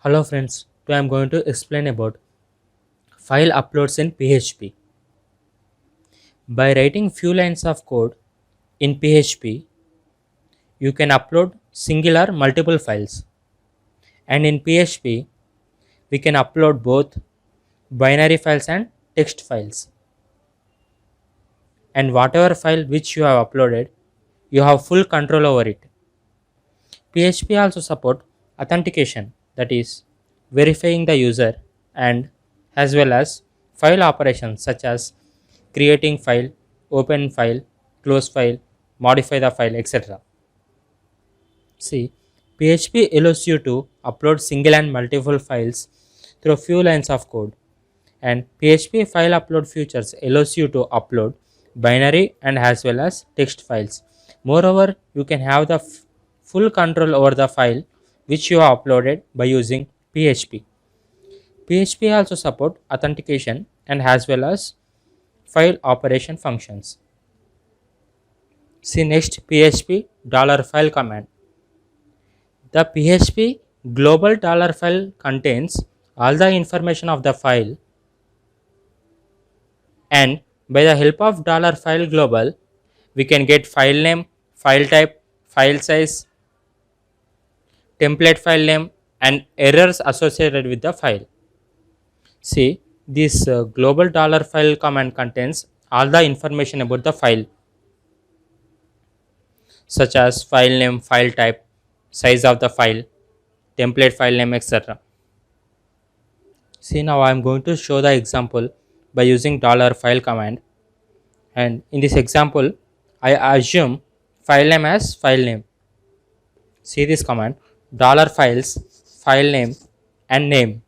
Hello friends, today I am going to explain about file uploads in PHP. By writing few lines of code in PHP, you can upload single or multiple files. And in PHP, we can upload both binary files and text files. And whatever file which you have uploaded, you have full control over it. PHP also support authentication, that is verifying the user, and as well as file operations such as creating file, open file, close file, modify the file, etc. See, PHP allows you to upload single and multiple files through a few lines of code, and PHP file upload features allows you to upload binary and as well as text files. Moreover, you can have the full control over the file which you have uploaded by using PHP. PHP also support authentication and as well as file operation functions. See next, PHP $file command. The PHP global $file contains all the information of the file, and by the help of $file global we can get file name, file type, file size, template file name, and errors associated with the file. See, this global $file command contains all the information about the file, such as file name, file type, size of the file, template file name, etc. See, now I am going to show the example by using $file command, and in this example I assume file name as file name. See this command, $files, file name, and name.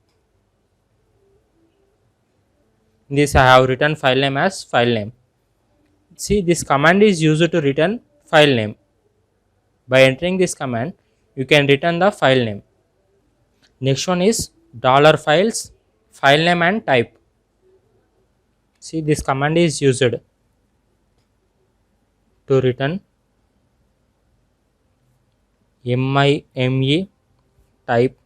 In this I have written file name as file name. See, this command is used to return file name. By entering this command, you can return the file name. Next one is $files, file name and type. See, this command is used to return MIME type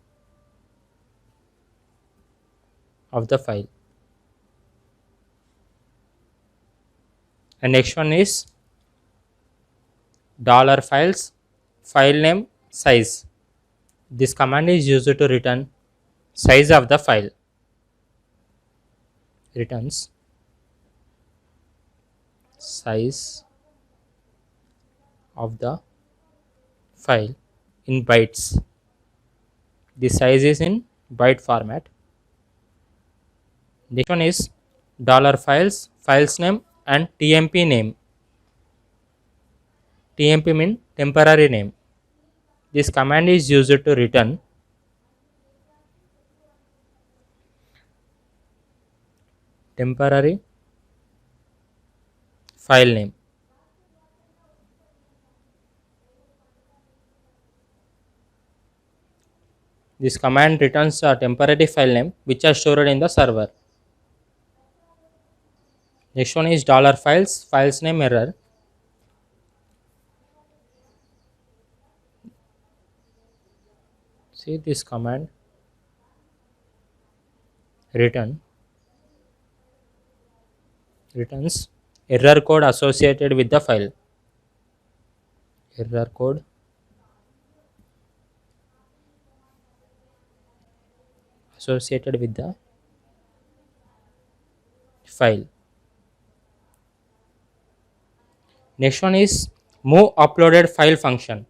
of the file. And next one is $files, file name, size. This command is used to return size of the file. Returns size of the file in bytes. The size is in byte format. Next one is $files, files name and TMP name. TMP means temporary name. This command is used to return temporary file name. This command returns a temporary file name which are stored in the server. Next one is $files, files name error. See, this command returns error code associated with the file. Error code associated with the file. Next one is move uploaded file function.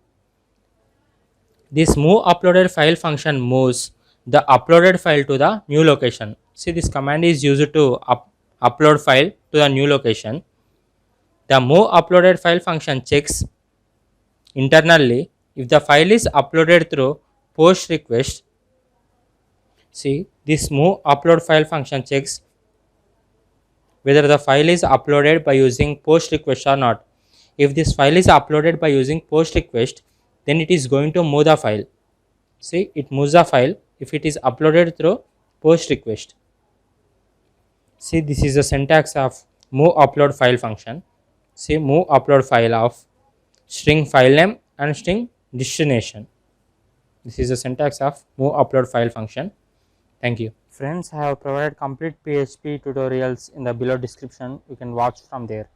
This move uploaded file function moves the uploaded file to the new location. See, this command is used to upload file to the new location. The move uploaded file function checks internally if the file is uploaded through post request. See, this move upload file function checks whether the file is uploaded by using post request or not. If this file is uploaded by using post request, then it is going to move the file. See, it moves the file if it is uploaded through post request. See, this is the syntax of move upload file function. See, move upload file of string file name and string destination. This is the syntax of move upload file function. Thank you. Friends, I have provided complete PHP tutorials in the below description. You can watch from there.